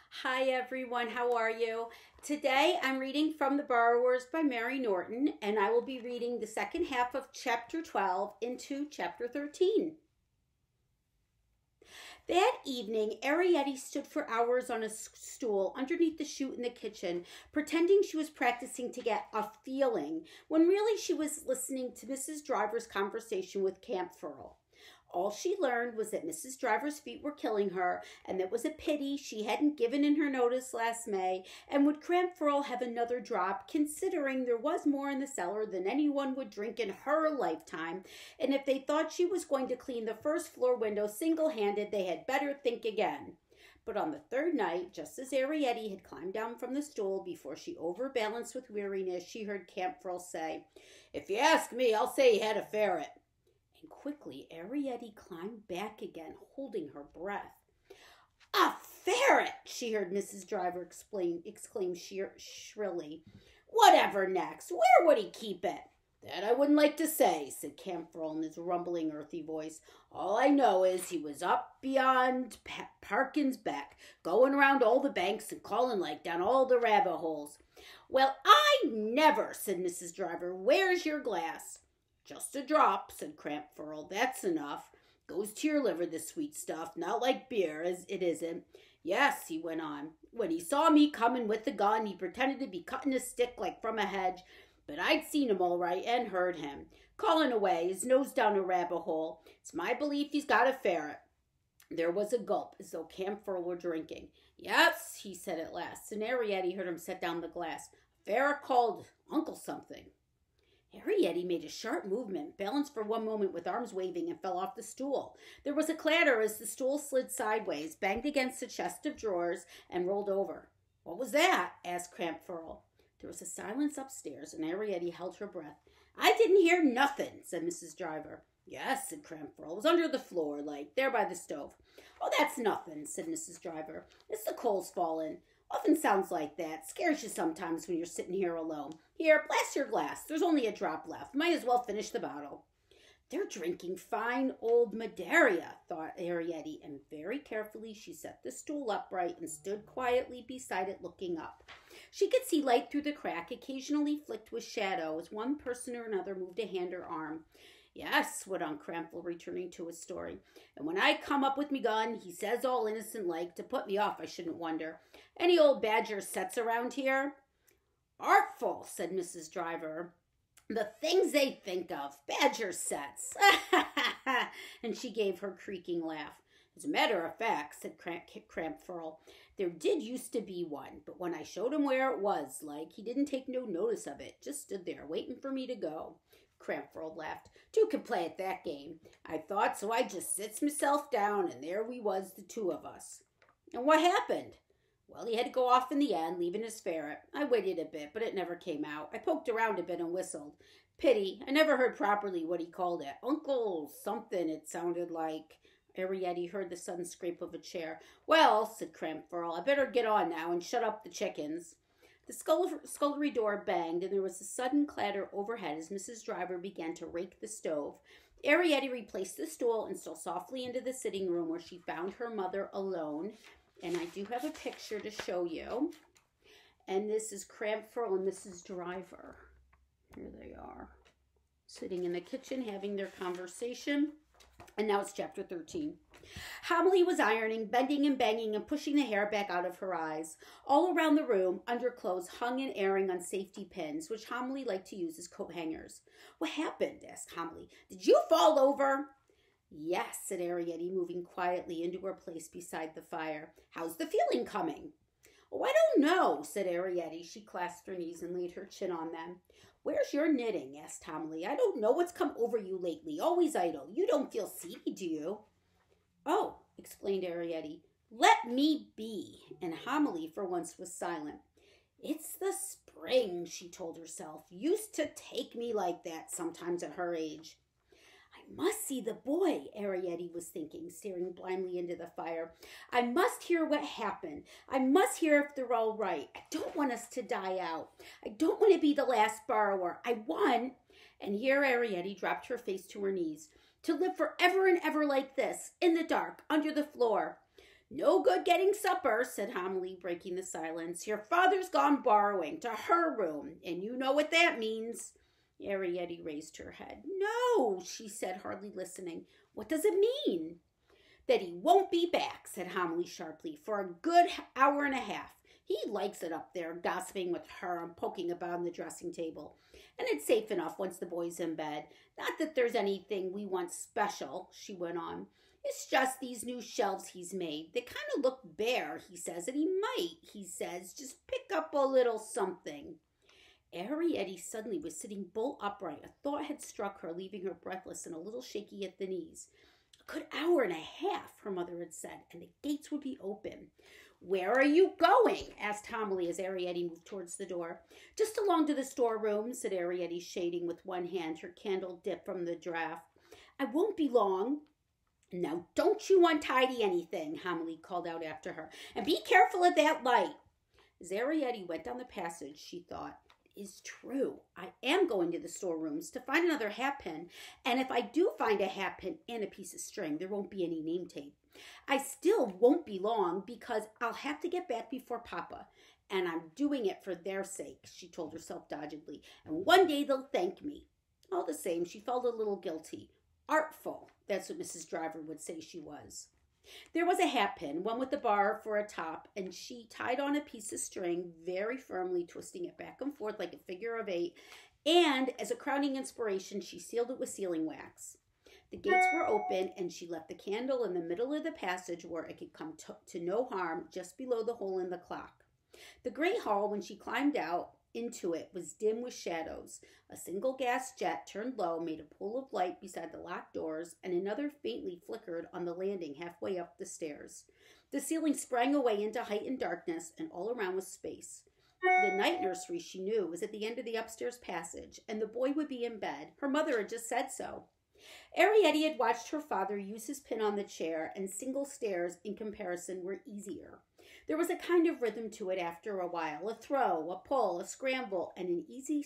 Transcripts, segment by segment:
Hi everyone, how are you? Today I'm reading from The Borrowers by Mary Norton, and I will be reading the second half of chapter 12 into chapter 13. That evening, Arietti stood for hours on a stool underneath the chute in the kitchen, pretending she was practicing to get a feeling, when really she was listening to Mrs. Driver's conversation with Camp Furl. All she learned was that Mrs. Driver's feet were killing her, and that was a pity she hadn't given in her notice last May, and would Crampfurl have another drop, considering there was more in the cellar than anyone would drink in her lifetime, and if they thought she was going to clean the first floor window single-handed, they had better think again. But on the third night, just as Arietti had climbed down from the stool before she overbalanced with weariness, she heard Campfrel say, "If you ask me, I'll say he had a ferret." And quickly Arietti climbed back again, holding her breath. "A ferret!" she heard Mrs. Driver exclaim shrilly. "Whatever next? Where would he keep it?" "That I wouldn't like to say," said Campbell in his rumbling, earthy voice. "All I know is he was up beyond Parkin's Beck, going around all the banks and calling like down all the rabbit holes." "Well, I never," said Mrs. Driver. "Where's your glass?" "Just a drop," said Crampfurl. "That's enough. Goes to your liver, this sweet stuff. Not like beer, as it isn't. Yes," he went on. "When he saw me coming with the gun, he pretended to be cutting a stick like from a hedge. But I'd seen him all right and heard him. Calling away, his nose down a rabbit hole. It's my belief he's got a ferret." There was a gulp, as though Campfurl were drinking. "Yes," he said at last, and Arietti heard him set down the glass. "A ferret called Uncle something." Arietti made a sharp movement, balanced for one moment with arms waving, and fell off the stool. There was a clatter as the stool slid sideways, banged against the chest of drawers, and rolled over. "What was that?" asked Crampfurl. There was a silence upstairs, and Arietti held her breath. "I didn't hear nothing," said Mrs. Driver. "Yes," said Crampfurl. "It was under the floor, like, there by the stove." "Oh, that's nothing," said Mrs. Driver. "It's the coals falling. Often sounds like that. Scares you sometimes when you're sitting here alone. Here, blast your glass. There's only a drop left. Might as well finish the bottle." "They're drinking fine old Madeira," thought Arietti, and very carefully she set the stool upright and stood quietly beside it, looking up. She could see light through the crack, occasionally flicked with shadow, as one person or another moved a hand or arm. "Yes," went on Crampfurl, returning to his story. "And when I come up with me gun, he says all innocent-like, to put me off, I shouldn't wonder. Any old badger sets around here?" "Artful," said Mrs. Driver. "The things they think of. Badger sets." And she gave her creaking laugh. "As a matter of fact," said Crampfurl, "there did used to be one, but when I showed him where it was, like, he didn't take no notice of it. Just stood there, waiting for me to go." Crampfurl laughed. "Two could play at that game. I thought, so I just sits myself down, and there we was, the two of us." "And what happened?" "Well, he had to go off in the end, leaving his ferret. I waited a bit, but it never came out. I poked around a bit and whistled. Pity, I never heard properly what he called it. Uncle something, it sounded like." Arietti heard the sudden scrape of a chair. "Well," said Crampfurl, "I better get on now and shut up the chickens." The scullery door banged, and there was a sudden clatter overhead as Mrs. Driver began to rake the stove. Arietti replaced the stool and stole softly into the sitting room, where she found her mother alone. And I do have a picture to show you. And this is Crampfurl and Mrs. Driver. Here they are, sitting in the kitchen having their conversation. And now it's chapter 13. Homily was ironing, bending and banging and pushing the hair back out of her eyes. All around the room, underclothes hung and airing on safety pins, which Homily liked to use as coat hangers. "What happened?" asked Homily. "Did you fall over?" "Yes," said Arietti, moving quietly into her place beside the fire. "How's the feeling coming?" "Oh, I don't know," said Arietti. She clasped her knees and laid her chin on them. "Where's your knitting?" asked Homily. "I don't know what's come over you lately. Always idle. You don't feel seedy, do you?" "Oh," explained Arietti. "Let me be." And Homily for once was silent. "It's the spring," she told herself. "Used to take me like that sometimes at her age." "I must see the boy," Arietti was thinking, staring blindly into the fire. "I must hear what happened. I must hear if they're all right. I don't want us to die out. I don't want to be the last borrower. I want—" And here Arietti dropped her face to her knees. "To live forever and ever like this, in the dark, under the floor." "No good getting supper," said Homily, breaking the silence. "Your father's gone borrowing to her room, and you know what that means." Arrietty raised her head. "No," she said, hardly listening. "What does it mean?" "That he won't be back," said Homily sharply, "for a good hour and a half. He likes it up there, gossiping with her and poking about on the dressing table. And it's safe enough once the boy's in bed. Not that there's anything we want special," she went on. "It's just these new shelves he's made. They kind of look bare, he says, and he says, just pick up a little something." Arrietty suddenly was sitting bolt upright. A thought had struck her, leaving her breathless and a little shaky at the knees. A good hour and a half, her mother had said, and the gates would be open. "Where are you going?" asked Homily as Arrietty moved towards the door. "Just along to the storeroom," said Arrietty, shading with one hand, her candle dipped from the draught. "I won't be long." "Now, don't you untidy anything," Homily called out after her. "And be careful of that light." As Arrietty went down the passage, she thought, "It is true. I am going to the storerooms to find another hat pin. And if I do find a hat pin and a piece of string, there won't be any name tape. I still won't be long because I'll have to get back before Papa. And I'm doing it for their sake," she told herself doggedly. "And one day they'll thank me." All the same, she felt a little guilty. Artful, that's what Mrs. Driver would say she was. There was a hat pin, one with the bar for a top, and she tied on a piece of string very firmly, twisting it back and forth like a figure of 8, and as a crowning inspiration, she sealed it with sealing wax. The gates were open, and she left the candle in the middle of the passage where it could come to no harm, just below the hole in the clock. The great hall, when she climbed out into it, was dim with shadows. A single gas jet, turned low, made a pool of light beside the locked doors, and another faintly flickered on the landing halfway up the stairs. The ceiling sprang away into heightened darkness, and all around was space. The night nursery, she knew, was at the end of the upstairs passage, and the boy would be in bed. Her mother had just said so. Arrietty had watched her father use his pin on the chair, and single stairs, in comparison, were easier. There was a kind of rhythm to it after a while, a throw, a pull, a scramble, and an easy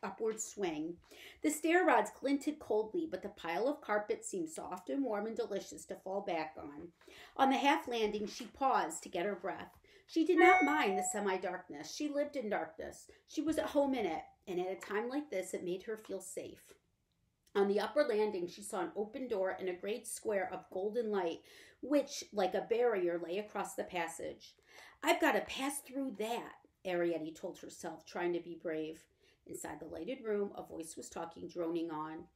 upward swing. The stair rods glinted coldly, but the pile of carpet seemed soft and warm and delicious to fall back on. On the half landing, she paused to get her breath. She did not mind the semi-darkness. She lived in darkness. She was at home in it, and at a time like this, it made her feel safe. On the upper landing, she saw an open door and a great square of golden light, which, like a barrier, lay across the passage. "I've got to pass through that," Arrietty told herself, trying to be brave. Inside the lighted room, a voice was talking, droning on.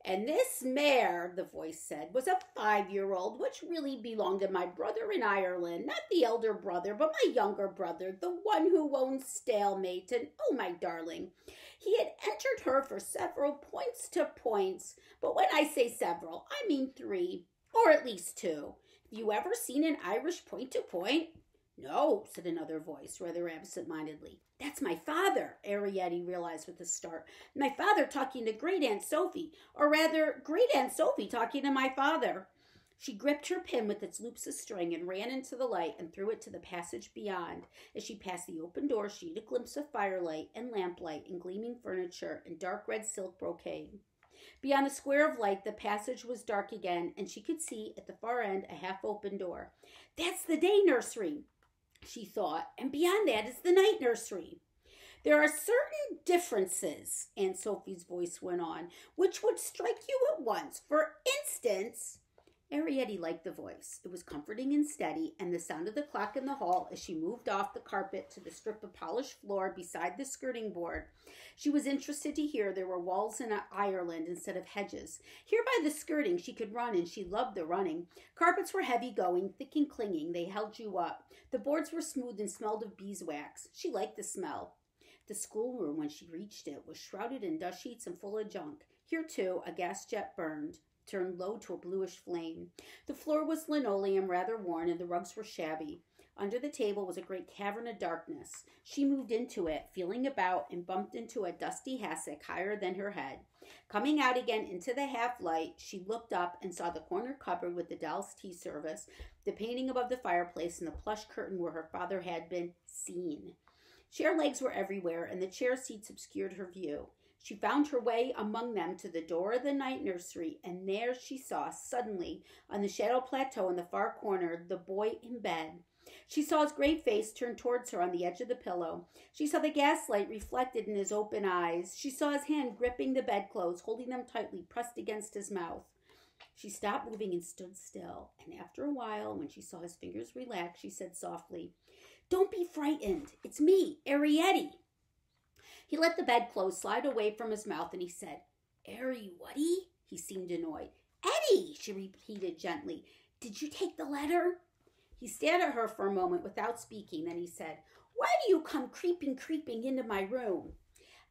"And this mare," the voice said, "was a 5-year-old, which really belonged to my brother in Ireland. Not the elder brother, but my younger brother, the one who owns Stalemate. And, oh, my darling, he had entered her for several points to points. But when I say several, I mean 3, or at least 2. Have you ever seen an Irish point to point?" "No," said another voice, rather absent-mindedly. "That's my father," Arrietty realized with a start. "My father talking to Great-Aunt Sophie, or rather, Great-Aunt Sophie talking to my father." She gripped her pin with its loops of string and ran into the light and threw it to the passage beyond. As she passed the open door, she had a glimpse of firelight and lamplight and gleaming furniture and dark red silk brocade. Beyond the square of light, the passage was dark again, and she could see at the far end a half-open door. "That's the day nursery," she thought, "and beyond that is the night nursery." "There are certain differences," Aunt Sophie's voice went on, "which would strike you at once. For instance—" Arrietty liked the voice. It was comforting and steady, and the sound of the clock in the hall as she moved off the carpet to the strip of polished floor beside the skirting board. She was interested to hear there were walls in Ireland instead of hedges. Here by the skirting she could run, and she loved the running. Carpets were heavy-going, thick and clinging. They held you up. The boards were smooth and smelled of beeswax. She liked the smell. The schoolroom, when she reached it, was shrouded in dust sheets and full of junk. Here, too, a gas jet burned, turned low to a bluish flame. The floor was linoleum, rather worn, and the rugs were shabby. Under the table was a great cavern of darkness. She moved into it, feeling about, and bumped into a dusty hassock higher than her head. Coming out again into the half-light, she looked up and saw the corner cupboard with the doll's tea service, the painting above the fireplace, and the plush curtain where her father had been seen. Chair legs were everywhere, and the chair seats obscured her view. She found her way among them to the door of the night nursery, and there she saw, suddenly, on the shadow plateau in the far corner, the boy in bed. She saw his great face turned towards her on the edge of the pillow. She saw the gaslight reflected in his open eyes. She saw his hand gripping the bedclothes, holding them tightly pressed against his mouth. She stopped moving and stood still, and after a while, when she saw his fingers relax, she said softly, "Don't be frightened. It's me, Arietti." He let the bedclothes slide away from his mouth, and he said, "Whatty?" He seemed annoyed. "Eddie," she repeated gently. "Did you take the letter?" He stared at her for a moment without speaking. Then he said, "Why do you come creeping into my room?"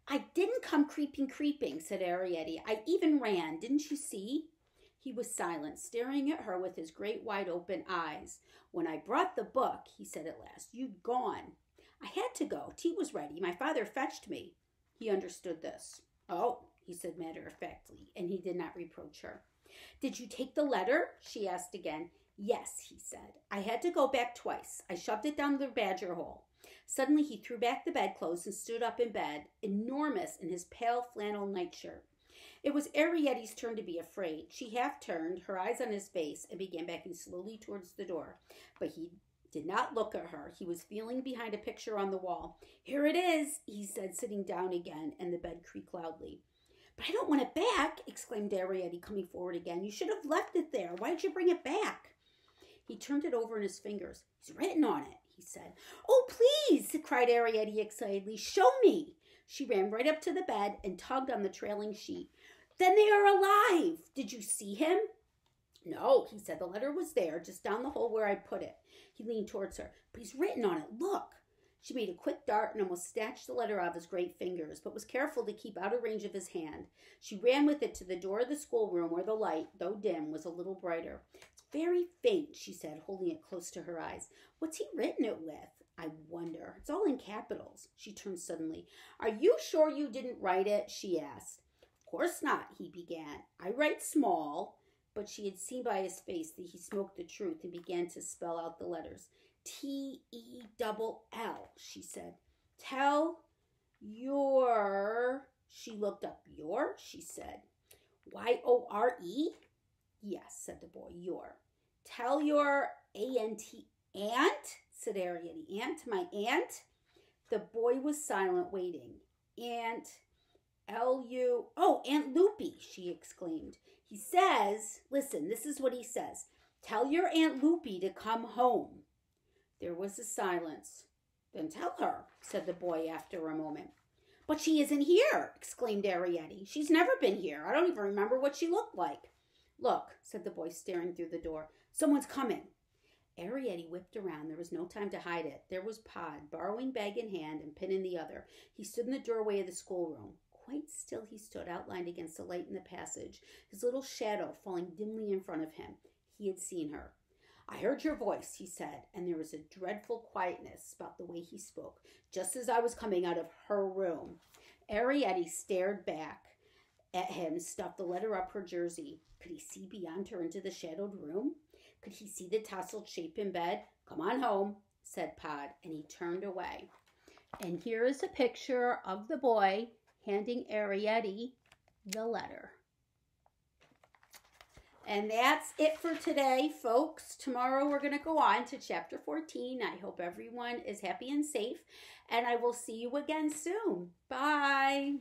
"I didn't come creeping, said Arietti. "I even ran. Didn't you see?" He was silent, staring at her with his great wide open eyes. "When I brought the book," he said at last, "you'd gone. I had to go. Tea was ready. My father fetched me." He understood this. "Oh," he said matter-of-factly, and he did not reproach her. "Did you take the letter?" she asked again. "Yes," he said. "I had to go back twice. I shoved it down the badger hole." Suddenly he threw back the bedclothes and stood up in bed, enormous in his pale flannel nightshirt. It was Arietti's turn to be afraid. She half turned, her eyes on his face, and began backing slowly towards the door. But he did not look at her. He was feeling behind a picture on the wall. "Here it is," he said, sitting down again, and the bed creaked loudly. "But I don't want it back," exclaimed Arietti, coming forward again. "You should have left it there. Why did you bring it back?" He turned it over in his fingers. "He's written on it," he said. "Oh, please," cried Arietti excitedly. "Show me." She ran right up to the bed and tugged on the trailing sheet. "Then they are alive. Did you see him?" "No," he said. "The letter was there, just down the hole where I put it." He leaned towards her. "But he's written on it. Look." She made a quick dart and almost snatched the letter out of his great fingers, but was careful to keep out of range of his hand. She ran with it to the door of the schoolroom, where the light, though dim, was a little brighter. "It's very faint," she said, holding it close to her eyes. "What's he written it with? I wonder. It's all in capitals." She turned suddenly. "Are you sure you didn't write it?" she asked. "Of course not," he began. "I write small." But she had seen by his face that he spoke the truth and began to spell out the letters. "T-E-double-L," she said. "Tell your..." She looked up. "Your," she said. "Y-O-R-E?" "Yes," said the boy. "Your." "Tell your A-N-T..." "Aunt?" said Arietti. "Aunt? My aunt?" The boy was silent, waiting. "Aunt... L-U... Oh, Aunt Loopy," she exclaimed. "He says, listen, this is what he says. Tell your Aunt Loopy to come home." There was a silence. "Then tell her," said the boy after a moment. "But she isn't here," exclaimed Arietti. "She's never been here. I don't even remember what she looked like." "Look," said the boy, staring through the door. "Someone's coming." Arietti whipped around. There was no time to hide it. There was Pod, borrowing bag in hand and pin in the other. He stood in the doorway of the schoolroom. Quite still he stood, outlined against the light in the passage, his little shadow falling dimly in front of him. He had seen her. "I heard your voice," he said, and there was a dreadful quietness about the way he spoke, "just as I was coming out of her room." Arietti stared back at him, stuffed the letter up her jersey. Could he see beyond her into the shadowed room? Could he see the tousled shape in bed? "Come on home," said Pod, and he turned away. And here is a picture of the boy handing Arietti the letter. And that's it for today, folks. Tomorrow we're going to go on to chapter 14. I hope everyone is happy and safe, and I will see you again soon. Bye.